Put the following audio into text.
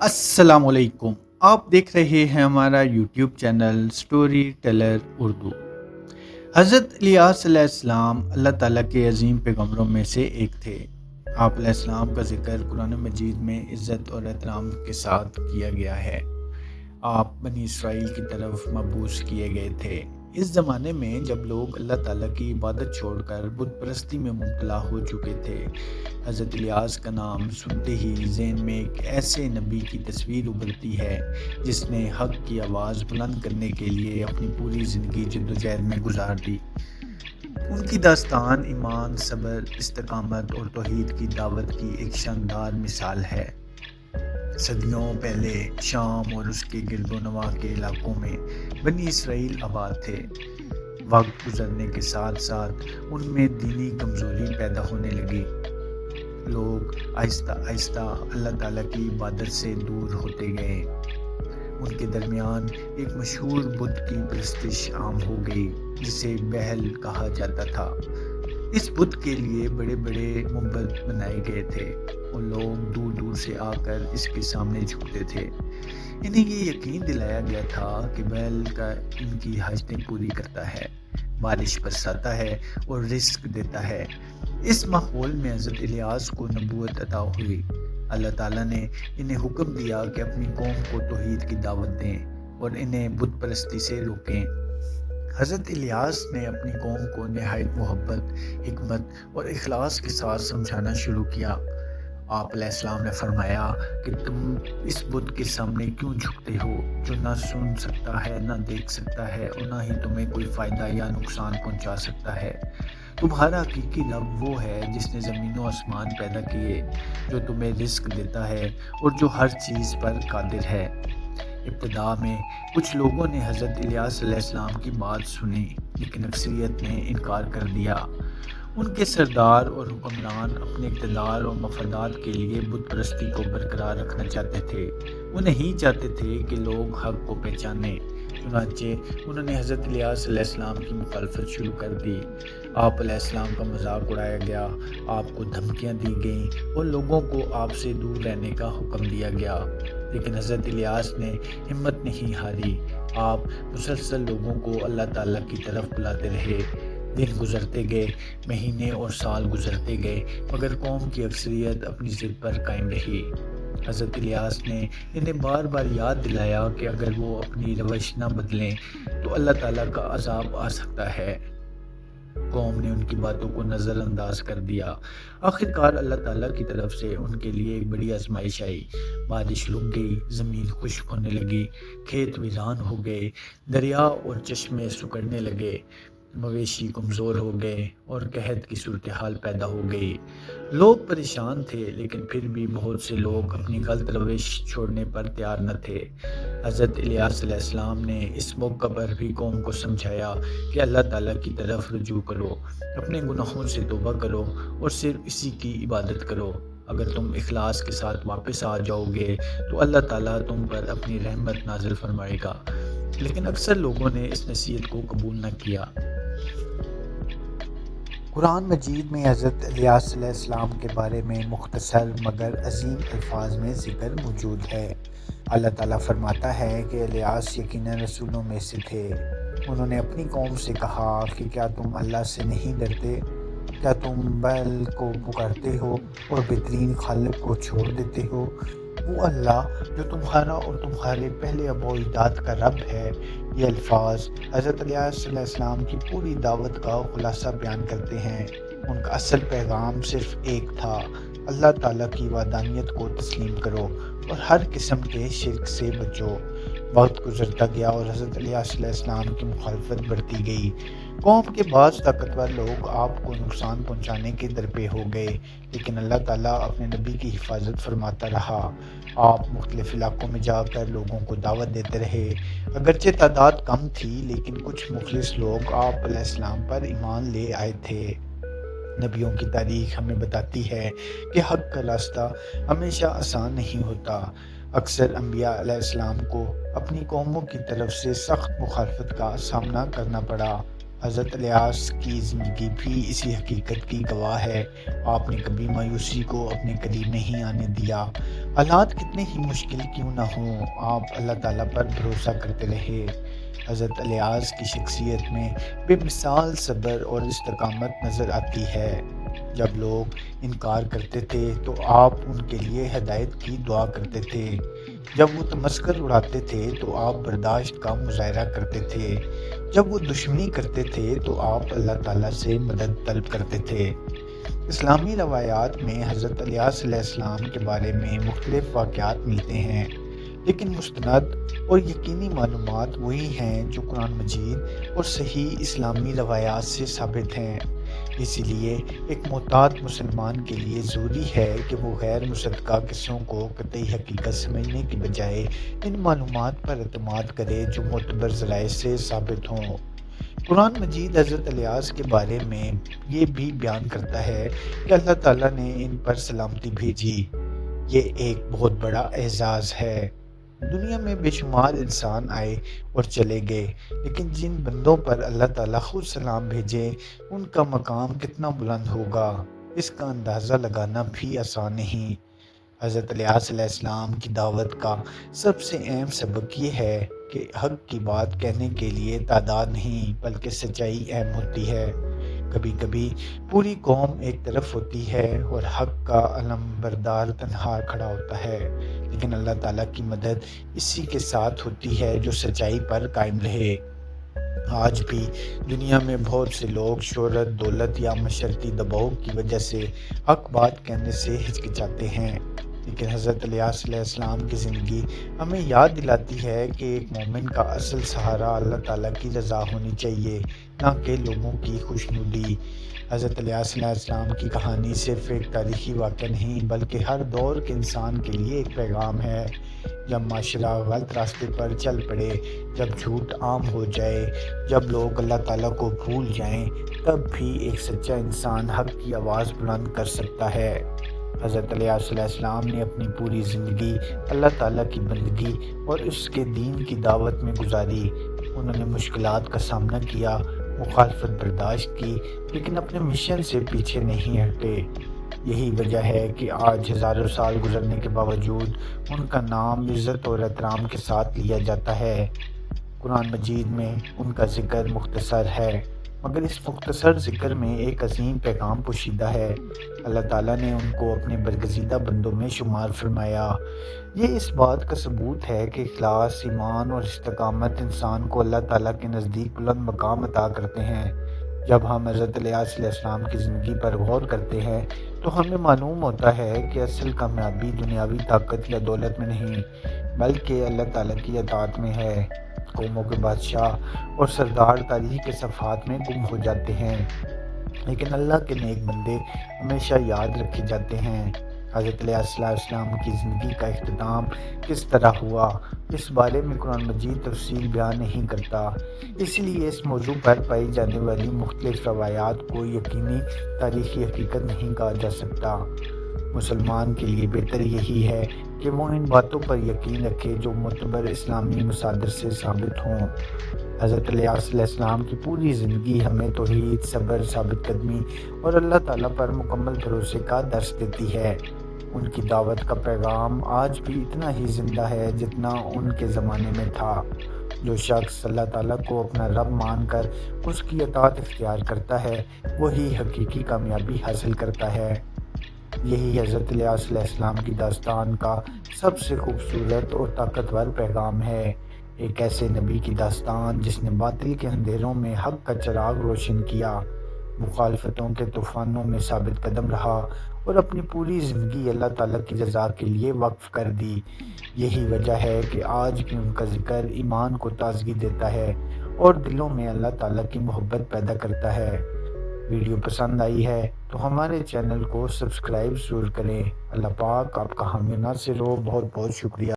السلام علیکم۔ آپ دیکھ رہے ہیں ہمارا YouTube channel story teller Urdu. حضرت الیاس علیہ السلام اللہ تعالیٰ کے عظیم پیغمبروں میں سے ایک تھے۔ آپ علیہ السلام کا ذکر قرآن مجید میں عزت اور احترام کے ساتھ کیا گیا ہے۔ آپ بنی اسرائیل کی طرف مبعوث کیے گئے تھے۔ اس زمانے میں جب لوگ اللہ تعالیٰ کی عبادت چھوڑ کر بت پرستی میں مبتلا ہو چکے تھے، حضرت الیاس کا نام سنتے ہی ذہن میں ایک ایسے نبی کی تصویر ابھرتی ہے جس نے حق کی آواز بلند کرنے کے لیے اپنی پوری زندگی جدوجہد میں گزار دی۔ ان کی داستان ایمان، صبر، استقامت اور توحید کی دعوت کی ایک شاندار مثال ہے۔ صدیوں پہلے شام اور اس کے گرد و نواح کے علاقوں میں بنی اسرائیل آباد تھے۔ وقت گزرنے کے ساتھ ساتھ ان میں دینی کمزوری پیدا ہونے لگی۔ لوگ آہستہ آہستہ اللہ تعالیٰ کی عبادت سے دور ہوتے گئے۔ ان کے درمیان ایک مشہور بت کی پرستش عام ہو گئی جسے بہل کہا جاتا تھا۔ اس بت کے لیے بڑے بڑے معبد بنائے گئے تھے اور لوگ دور دور سے آ کر اس کے سامنے جھکتے تھے۔ انہیں یہ یقین دلایا گیا تھا کہ بہل کا ان کی حاجتیں پوری کرتا ہے، بارش برساتا ہے اور رزق دیتا ہے۔ اس ماحول میں حضرت الیاس کو نبوت عطا ہوئی۔ اللہ تعالیٰ نے انہیں حکم دیا کہ اپنی قوم کو توحید کی دعوت دیں اور انہیں بت پرستی سے روکیں۔ حضرت الیاس نے اپنی قوم کو نہایت محبت، حکمت اور اخلاص کے ساتھ سمجھانا شروع کیا۔ آپ علیہ السلام نے فرمایا کہ تم اس بت کے سامنے کیوں جھکتے ہو جو نہ سن سکتا ہے، نہ دیکھ سکتا ہے اور نہ ہی تمہیں کوئی فائدہ یا نقصان پہنچا سکتا ہے۔ تمہارا حقیقی رب وہ ہے جس نے زمین و آسمان پیدا کیے، جو تمہیں رزق دیتا ہے اور جو ہر چیز پر قادر ہے۔ ابتدا میں کچھ لوگوں نے حضرت الیاس علیہ السلام کی بات سنی، لیکن اکثریت نے انکار کر دیا۔ ان کے سردار اور حکمران اپنے اقتدار اور مفادات کے لیے بت پرستی کو برقرار رکھنا چاہتے تھے۔ وہ نہیں چاہتے تھے کہ لوگ حق کو پہچانیں۔ چنانچہ انہوں نے حضرت الیاس علیہ السلام کی مخالفت شروع کر دی۔ آپ علیہ السلام کا مذاق اڑایا گیا، آپ کو دھمکیاں دی گئیں اور لوگوں کو آپ سے دور رہنے کا حکم دیا گیا۔ لیکن حضرت الیاس نے ہمت نہیں ہاری۔ آپ مسلسل لوگوں کو اللہ تعالیٰ کی طرف بلاتے رہے۔ دن گزرتے گئے، مہینے اور سال گزرتے گئے، مگر قوم کی اکثریت اپنی ضد پر قائم رہی۔ حضرت الیاس نے انہیں بار بار یاد دلایا کہ اگر وہ اپنی روش نہ بدلیں تو اللہ تعالیٰ کا عذاب آ سکتا ہے۔ قوم نے ان کی باتوں کو نظر انداز کر دیا۔ آخرکار اللہ تعالیٰ کی طرف سے ان کے لیے ایک بڑی آزمائش آئی۔ بارش رک گئی، زمین خشک ہونے لگی، کھیت ویران ہو گئے، دریا اور چشمے سکڑنے لگے، مویشی کمزور ہو گئے اور قحط کی صورتحال پیدا ہو گئی۔ لوگ پریشان تھے، لیکن پھر بھی بہت سے لوگ اپنی غلط روش چھوڑنے پر تیار نہ تھے۔ حضرت الیاس علیہ السلام نے اس موقع پر بھی قوم کو سمجھایا کہ اللہ تعالیٰ کی طرف رجوع کرو، اپنے گناہوں سے توبہ کرو اور صرف اسی کی عبادت کرو۔ اگر تم اخلاص کے ساتھ واپس آ جاؤ گے تو اللہ تعالیٰ تم پر اپنی رحمت نازل فرمائے گا۔ لیکن اکثر لوگوں نے اس نصیحت کو قبول نہ کیا۔ قرآن مجید میں حضرت الیاس علیہ السلام کے بارے میں مختصر مگر عظیم الفاظ میں ذکر موجود ہے۔ اللہ تعالیٰ فرماتا ہے کہ الیاس یقیناً رسولوں میں سے تھے۔ انہوں نے اپنی قوم سے کہا کہ کیا تم اللہ سے نہیں ڈرتے؟ کیا تم بہل کو پکارتے ہو اور بہترین خالق کو چھوڑ دیتے ہو؟ وہ اللہ جو تمہارا اور تمہارے پہلے آباء و اجداد کا رب ہے۔ یہ الفاظ حضرت الیاس علیہ السلام کی پوری دعوت کا خلاصہ بیان کرتے ہیں۔ ان کا اصل پیغام صرف ایک تھا، اللہ تعالیٰ کی وحدانیت کو تسلیم کرو اور ہر قسم کے شرک سے بچو۔ وقت گزرتا گیا اور حضرت الیاس علیہ السلام کی مخالفت بڑھتی گئی۔ قوم کے بعض طاقتور لوگ آپ کو نقصان پہنچانے کے درپے ہو گئے، لیکن اللہ تعالیٰ اپنے نبی کی حفاظت فرماتا رہا۔ آپ مختلف علاقوں میں جا کر لوگوں کو دعوت دیتے رہے۔ اگرچہ تعداد کم تھی، لیکن کچھ مخلص لوگ آپ علیہ السلام پر ایمان لے آئے تھے۔ نبیوں کی تاریخ ہمیں بتاتی ہے کہ حق کا راستہ ہمیشہ آسان نہیں ہوتا۔ اکثر انبیاء علیہ السلام کو اپنی قوموں کی طرف سے سخت مخالفت کا سامنا کرنا پڑا۔ حضرت الیاس کی زندگی بھی اسی حقیقت کی گواہ ہے۔ آپ نے کبھی مایوسی کو اپنے قریب نہیں آنے دیا۔ حالات کتنے ہی مشکل کیوں نہ ہوں، آپ اللہ تعالیٰ پر بھروسہ کرتے رہے۔ حضرت الیاس کی شخصیت میں بے مثال صبر اور استقامت نظر آتی ہے۔ جب لوگ انکار کرتے تھے تو آپ ان کے لیے ہدایت کی دعا کرتے تھے۔ جب وہ تمسخر اڑاتے تھے تو آپ برداشت کا مظاہرہ کرتے تھے۔ جب وہ دشمنی کرتے تھے تو آپ اللہ تعالیٰ سے مدد طلب کرتے تھے۔ اسلامی روایات میں حضرت الیاس علیہ السلام کے بارے میں مختلف واقعات ملتے ہیں، لیکن مستند اور یقینی معلومات وہی ہیں جو قرآن مجید اور صحیح اسلامی روایات سے ثابت ہیں۔ اسی لیے ایک محتاط مسلمان کے لیے ضروری ہے کہ وہ غیر مصدقہ قصوں کو قطعی حقیقت سمجھنے کے بجائے ان معلومات پر اعتماد کرے جو معتبر ذرائع سے ثابت ہوں۔ قرآن مجید حضرت الیاس کے بارے میں یہ بھی بیان کرتا ہے کہ اللہ تعالیٰ نے ان پر سلامتی بھیجی۔ یہ ایک بہت بڑا اعزاز ہے۔ دنیا میں بے شمار انسان آئے اور چلے گئے، لیکن جن بندوں پر اللہ تعالیٰ خود سلام بھیجے ان کا مقام کتنا بلند ہوگا، اس کا اندازہ لگانا بھی آسان نہیں۔ حضرت الیاس علیہ السلام کی دعوت کا سب سے اہم سبق یہ ہے کہ حق کی بات کہنے کے لیے تعداد نہیں بلکہ سچائی اہم ہوتی ہے۔ کبھی کبھی پوری قوم ایک طرف ہوتی ہے اور حق کا علم بردار تنہا کھڑا ہوتا ہے، لیکن اللہ تعالیٰ کی مدد اسی کے ساتھ ہوتی ہے جو سچائی پر قائم رہے۔ آج بھی دنیا میں بہت سے لوگ شہرت، دولت یا معاشرتی دباؤ کی وجہ سے حق بات کہنے سے ہچکچاتے ہیں، لیکن حضرت الیاس علیہ السلام کی زندگی ہمیں یاد دلاتی ہے کہ ایک مومن کا اصل سہارا اللہ تعالیٰ کی رضا ہونی چاہیے، نہ کہ لوگوں کی خوشنودی۔ حضرت الیاس علیہ السلام کی کہانی صرف ایک تاریخی واقعہ نہیں بلکہ ہر دور کے انسان کے لیے ایک پیغام ہے۔ جب معاشرہ غلط راستے پر چل پڑے، جب جھوٹ عام ہو جائے، جب لوگ اللہ تعالیٰ کو بھول جائیں، تب بھی ایک سچا انسان حق کی آواز بلند کر سکتا ہے۔ حضرت الیاس علیہ السلام نے اپنی پوری زندگی اللہ تعالیٰ کی بندگی اور اس کے دین کی دعوت میں گزاری۔ انہوں نے مشکلات کا سامنا کیا، مخالفت برداشت کی، لیکن اپنے مشن سے پیچھے نہیں ہٹے۔ یہی وجہ ہے کہ آج ہزاروں سال گزرنے کے باوجود ان کا نام عزت اور احترام کے ساتھ لیا جاتا ہے۔ قرآن مجید میں ان کا ذکر مختصر ہے، مگر اس مختصر ذکر میں ایک عظیم پیغام پوشیدہ ہے۔ اللہ تعالیٰ نے ان کو اپنے برگزیدہ بندوں میں شمار فرمایا۔ یہ اس بات کا ثبوت ہے کہ اخلاص، ایمان اور استقامت انسان کو اللہ تعالیٰ کے نزدیک بلند مقام عطا کرتے ہیں۔ جب ہم حضرت الیاس علیہ السلام کی زندگی پر غور کرتے ہیں تو ہمیں معلوم ہوتا ہے کہ اصل کامیابی دنیاوی طاقت یا دولت میں نہیں بلکہ اللہ تعالیٰ کی اطاعت میں ہے۔ قوموں کے بادشاہ اور سردار تاریخ کے صفحات میں گم ہو جاتے ہیں، لیکن اللہ کے نیک بندے ہمیشہ یاد رکھے جاتے ہیں۔ حضرت الیاس علیہ السلام کی زندگی کا اختتام کس طرح ہوا، اس بارے میں قرآن مجید تفصیل بیان نہیں کرتا، اس لیے اس موضوع پر پائی جانے والی مختلف روایات کو یقینی تاریخی حقیقت نہیں کہا جا سکتا۔ مسلمان کے لیے بہتر یہی ہے کہ وہ ان باتوں پر یقین رکھے جو معتبر اسلامی مصادر سے ثابت ہوں۔ حضرت الیاس علیہ السلام کی پوری زندگی ہمیں توحید، صبر، ثابت قدمی اور اللہ تعالیٰ پر مکمل بھروسے کا درس دیتی ہے۔ ان کی دعوت کا پیغام آج بھی اتنا ہی زندہ ہے جتنا ان کے زمانے میں تھا۔ جو شخص اللہ تعالیٰ کو اپنا رب مان کر اس کی اطاعت اختیار کرتا ہے وہی حقیقی کامیابی حاصل کرتا ہے۔ یہی حضرت الیاس علیہ السلام کی داستان کا سب سے خوبصورت اور طاقتور پیغام ہے۔ ایک ایسے نبی کی داستان جس نے باطل کے اندھیروں میں حق کا چراغ روشن کیا، مخالفتوں کے طوفانوں میں ثابت قدم رہا اور اپنی پوری زندگی اللہ تعالیٰ کی رضا کے لیے وقف کر دی۔ یہی وجہ ہے کہ آج بھی ان کا ذکر ایمان کو تازگی دیتا ہے اور دلوں میں اللہ تعالیٰ کی محبت پیدا کرتا ہے۔ ویڈیو پسند آئی ہے تو ہمارے چینل کو سبسکرائب ضرور کریں۔ اللہ پاک آپ کا حامی ناصر ہو۔ بہت بہت شکریہ۔